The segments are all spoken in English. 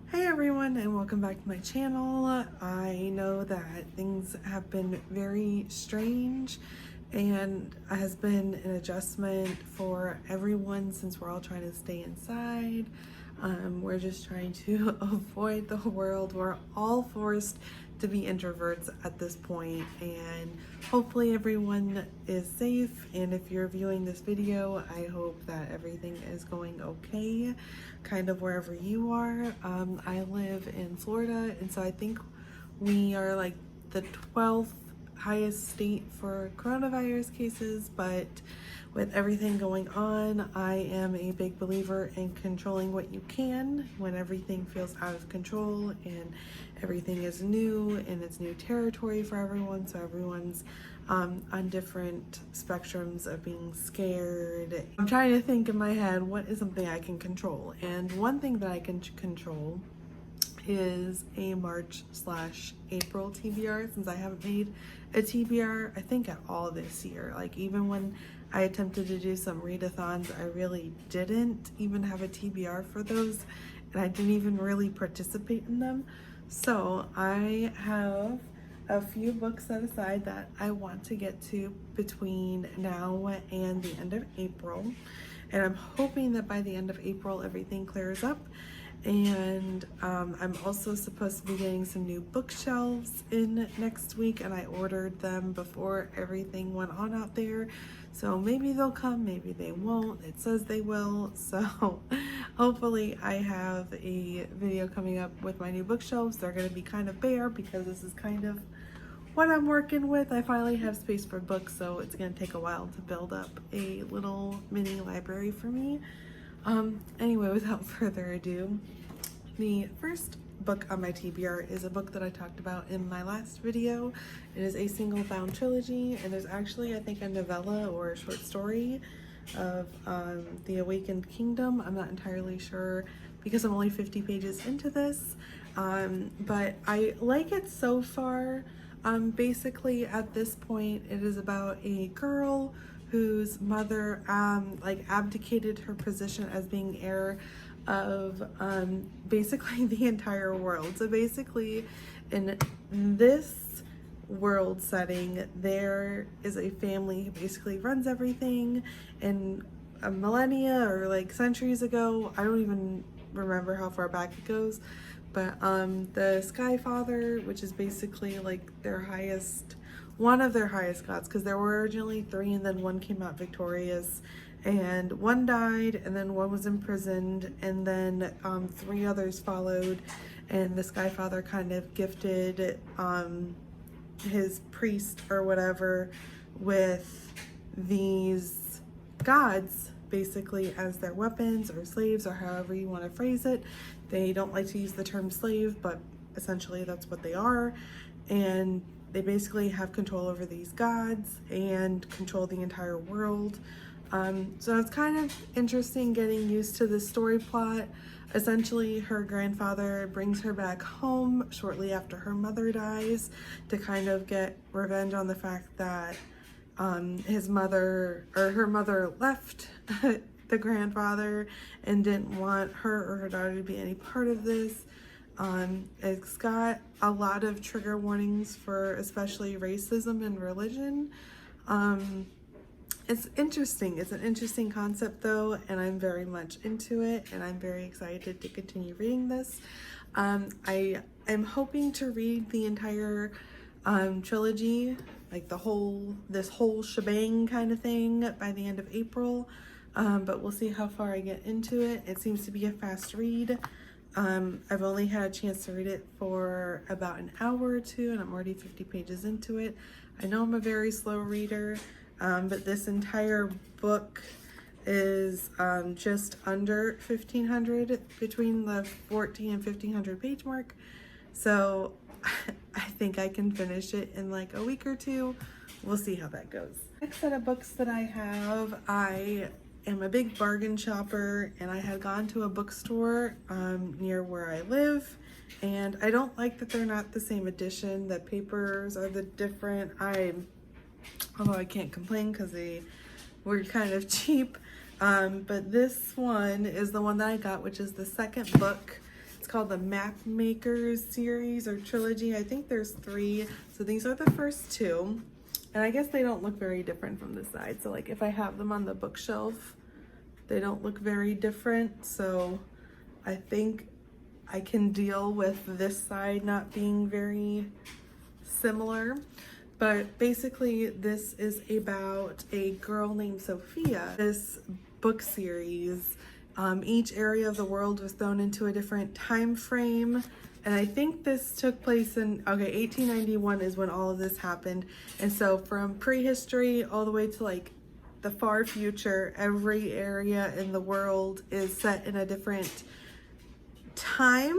Hey everyone, and welcome back to my channel. I know that things have been very strange and has been an adjustment for everyone since we're all trying to stay inside. We're just trying to avoid the world. We're all forced to be introverts at this point, and hopefully everyone is safe. And if you're viewing this video, I hope that everything is going okay, kind of wherever you are. I live in Florida, and so I think we are like the 12th highest state for coronavirus cases, but with everything going on, I am a big believer in controlling what you can when everything feels out of control and everything is new and it's new territory for everyone. So everyone's on different spectrums of being scared. I'm trying to think in my head, what is something I can control? And one thing that I can control is a March/April TBR, since I haven't made a TBR I think at all this year. Like, even when I attempted to do some readathons, I really didn't even have a TBR for those, and I didn't even really participate in them. So I have a few books set aside that I want to get to between now and the end of April, and I'm hoping that by the end of April everything clears up. And I'm also supposed to be getting some new bookshelves in next week, and I ordered them before everything went on out there. So maybe they'll come, maybe they won't. It says they will. So hopefully I have a video coming up with my new bookshelves. They're going to be kind of bare because this is kind of what I'm working with. I finally have space for books, so it's going to take a while to build up a little mini library for me. Anyway, without further ado, the first book on my TBR is a book that I talked about in my last video. It is a single bound trilogy, and there's actually, I think, a novella or a short story of The Awakened Kingdom. I'm not entirely sure because I'm only 50 pages into this, but I like it so far. Basically, at this point, it is about a girl whose mother abdicated her position as being heir of basically the entire world. So basically, in this world setting, there is a family who basically runs everything. And a millennia or like centuries ago, I don't even remember how far back it goes, but the Sky Father, which is basically like one of their highest gods, because there were originally 3 and then one came out victorious, and one died, and then one was imprisoned, and then 3 others followed, and the Sky Father kind of gifted his priest or whatever with these gods basically as their weapons or slaves, or however you want to phrase it. They don't like to use the term slave, but essentially that's what they are, and they basically have control over these gods and control the entire world. So it's kind of interesting getting used to the story plot. Essentially, her grandfather brings her back home shortly after her mother dies to kind of get revenge on the fact that her mother left the grandfather and didn't want her or her daughter to be any part of this. It's got a lot of trigger warnings for especially racism and religion. It's interesting. It's an interesting concept though, and I'm very much into it, and I'm very excited to continue reading this. I am hoping to read the entire trilogy, like this whole shebang kind of thing, by the end of April, but we'll see how far I get into it. It seems to be a fast read. I've only had a chance to read it for about an hour or two, and I'm already 50 pages into it. I know I'm a very slow reader, but this entire book is just under 1,500, between the 1,400 and 1,500 page mark. So I think I can finish it in like a week or two. We'll see how that goes. Next set of books that I have, I am a big bargain shopper, and I had gone to a bookstore near where I live, and I don't like that they're not the same edition. The papers are the different. Although I can't complain because they were kind of cheap, but this one is the one that I got, which is the second book. It's called the Map Makers series or trilogy. I think there's 3. So these are the first 2. And I guess they don't look very different from the side. So like if I have them on the bookshelf, they don't look very different. So I think I can deal with this side not being very similar. But basically this is about a girl named Sophia. This book series, each area of the world was thrown into a different time frame. And I think this took place in, 1891 is when all of this happened. And so from prehistory all the way to like the far future, every area in the world is set in a different time.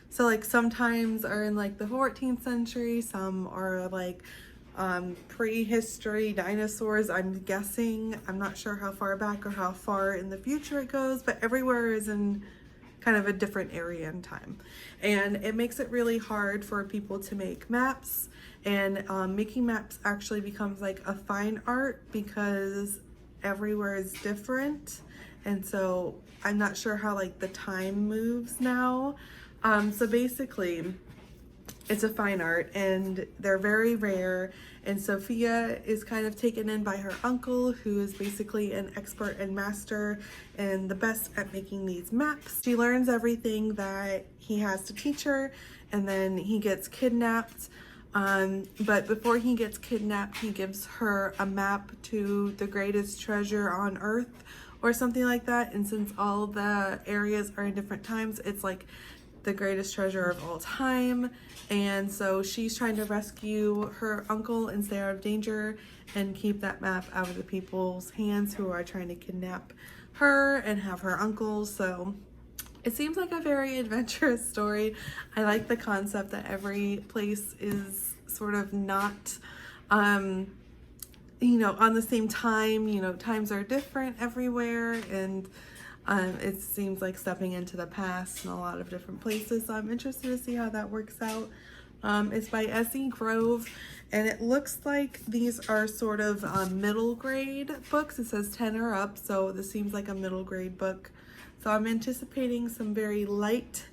So like sometimes are in like the 14th century, some are like prehistory, dinosaurs, I'm guessing. I'm not sure how far back or how far in the future it goes, but everywhere is in kind of a different area in time. And it makes it really hard for people to make maps, and making maps actually becomes like a fine art because everywhere is different. And so I'm not sure how like the time moves now. So basically it's a fine art and they're very rare. And Sophia is kind of taken in by her uncle, who is basically an expert and master and the best at making these maps. She learns everything that he has to teach her, and then he gets kidnapped. But before he gets kidnapped, he gives her a map to the greatest treasure on earth or something like that. And since all the areas are in different times, it's like the greatest treasure of all time. And so she's trying to rescue her uncle and stay out of danger and keep that map out of the people's hands who are trying to kidnap her and have her uncle. So it seems like a very adventurous story. I like the concept that every place is sort of not you know, on the same time. You know, times are different everywhere, and it seems like stepping into the past in a lot of different places. So I'm interested to see how that works out. It's by S.E. Grove, and it looks like these are sort of middle grade books. It says 10 or up, so this seems like a middle grade book. So I'm anticipating some very light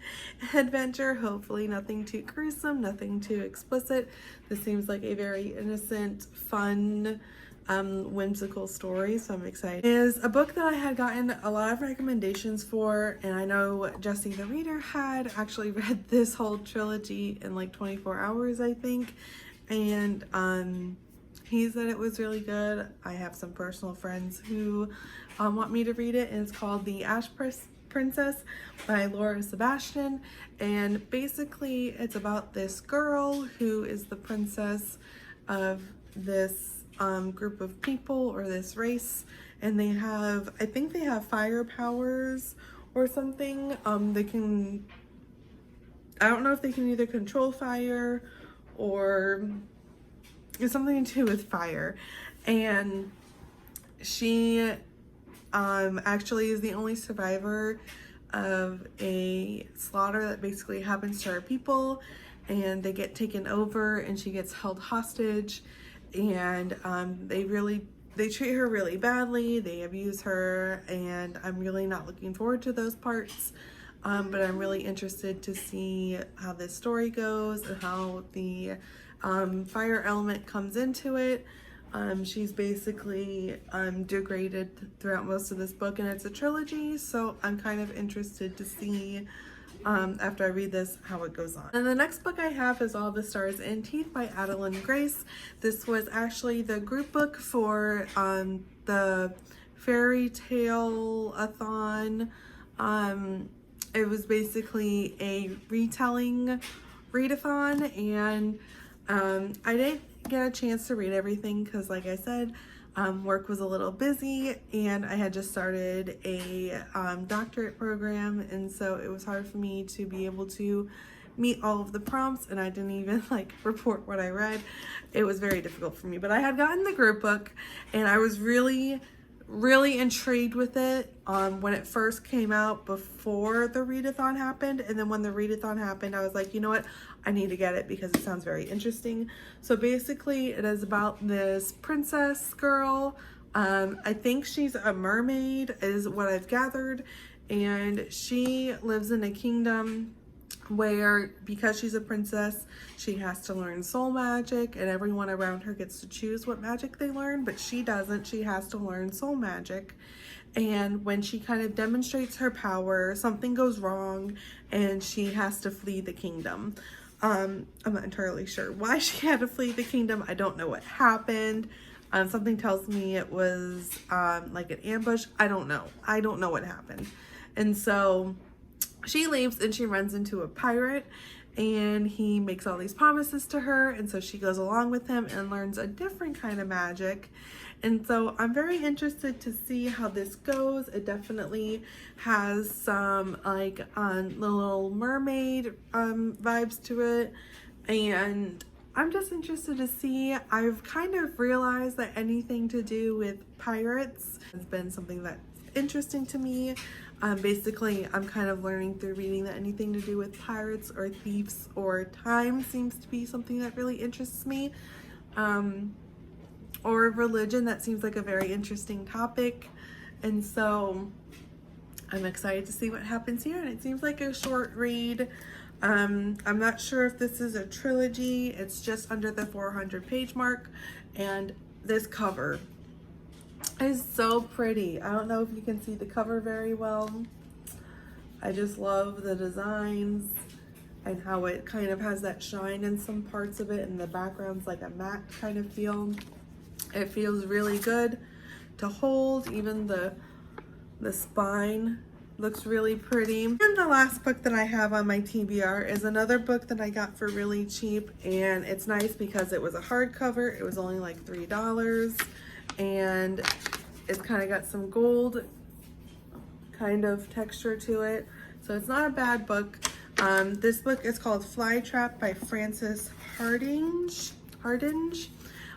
adventure, hopefully nothing too gruesome, nothing too explicit. This seems like a very innocent, fun, whimsical story, so I'm excited. Is a book that I had gotten a lot of recommendations for, and I know Jesse the reader had actually read this whole trilogy in like 24 hours, I think, and he said it was really good. I have some personal friends who want me to read it, and it's called The Ash Princess by Laura Sebastian. And basically it's about this girl who is the princess of this group of people, or this race, and they have, I think they have fire powers or something. They can, I don't know if they can either control fire or it's something to do with fire. And she actually is the only survivor of a slaughter that basically happens to her people, and they get taken over and she gets held hostage. And they treat her really badly, they abuse her, and I'm really not looking forward to those parts. But I'm really interested to see how this story goes and how the fire element comes into it. She's basically degraded throughout most of this book, and it's a trilogy, so I'm kind of interested to see after I read this how it goes on. And the next book I have is All the Stars and Teeth by Adeline Grace. This was actually the group book for the fairy tale-a-thon. It was basically a retelling readathon, and I didn't get a chance to read everything because, like I said, work was a little busy, and I had just started a doctorate program, and so it was hard for me to be able to meet all of the prompts, and I didn't even like report what I read. It was very difficult for me, but I had gotten the group book, and I was really intrigued with it when it first came out before the readathon happened. And then when the readathon happened, I was like, you know what, I need to get it because it sounds very interesting. So basically it is about this princess girl. I think she's a mermaid is what I've gathered, and she lives in a kingdom where because she's a princess, she has to learn soul magic, and everyone around her gets to choose what magic they learn, but she doesn't. She has to learn soul magic. And when she kind of demonstrates her power, something goes wrong and she has to flee the kingdom. I'm not entirely sure why she had to flee the kingdom. I don't know what happened. Something tells me it was like an ambush. I don't know. I don't know what happened. And so she leaves and she runs into a pirate, and he makes all these promises to her, and so she goes along with him and learns a different kind of magic. And so I'm very interested to see how this goes. It definitely has some like the Little Mermaid vibes to it, and I'm just interested to see. I've kind of realized that anything to do with pirates has been something that's interesting to me. Basically, I'm kind of learning through reading that anything to do with pirates or thieves or time seems to be something that really interests me. Or religion, that seems like a very interesting topic. And so I'm excited to see what happens here. And it seems like a short read. I'm not sure if this is a trilogy. It's just under the 400 page mark. And this cover is so pretty. I don't know if you can see the cover very well. I just love the designs and how it kind of has that shine in some parts of it, and the background's like a matte kind of feel. It feels really good to hold. Even the spine looks really pretty. And the last book that I have on my TBR is another book that I got for really cheap, and it's nice because it was a hardcover. It was only like $3, and it's kind of got some gold kind of texture to it, so it's not a bad book. This book is called Fly Trap by Frances Hardinge.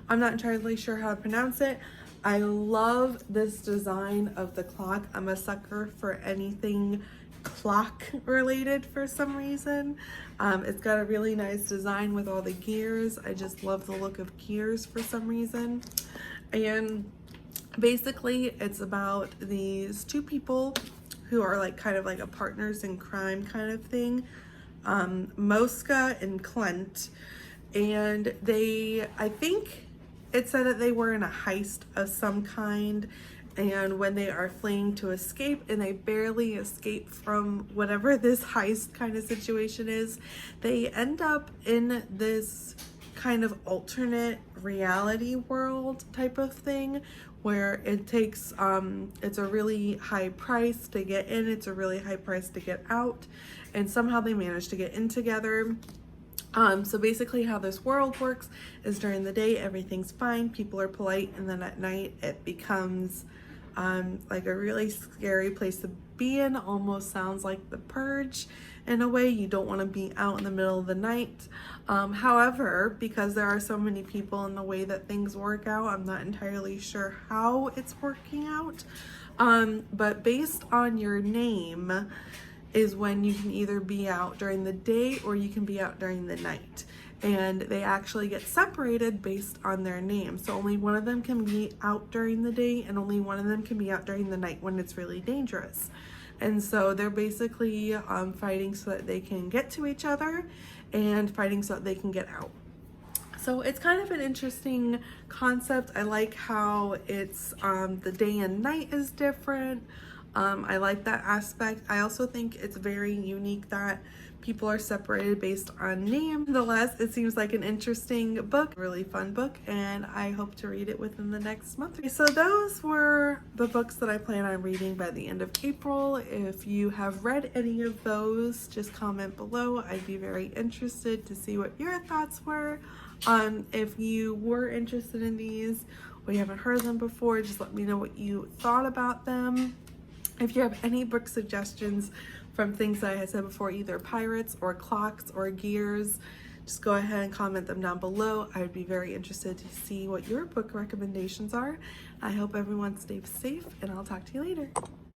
I'm not entirely sure how to pronounce it. I love this design of the clock. I'm a sucker for anything clock related for some reason. It's got a really nice design with all the gears. I just love the look of gears for some reason. And basically it's about these two people who are like kind of like a partners in crime kind of thing, Mosca and Clint. And I think it said that they were in a heist of some kind, and when they are fleeing to escape, and they barely escape from whatever this heist kind of situation is, they end up in this kind of alternate reality world type of thing, where it takes it's a really high price to get in, it's a really high price to get out, and somehow they manage to get in together. So basically how this world works is during the day everything's fine, people are polite, and then at night it becomes like a really scary place to be in. Almost sounds like The Purge in a way. You don't want to be out in the middle of the night. However, because there are so many people in the way that things work out, I'm not entirely sure how it's working out. But based on your name is when you can either be out during the day or you can be out during the night. And they actually get separated based on their name. So only one of them can be out during the day, and only one of them can be out during the night when it's really dangerous. And so they're basically fighting so that they can get to each other, and fighting so that they can get out. So it's kind of an interesting concept. I like how it's the day and night is different. I like that aspect. I also think it's very unique that people are separated based on name. Nonetheless, it seems like an interesting book, really fun book, and I hope to read it within the next month. So those were the books that I plan on reading by the end of April. If you have read any of those, just comment below. I'd be very interested to see what your thoughts were. If you were interested in these or you haven't heard of them before, just let me know what you thought about them. If you have any book suggestions from things that I had said before, either pirates or clocks or gears, just go ahead and comment them down below. I would be very interested to see what your book recommendations are. I hope everyone stays safe, and I'll talk to you later.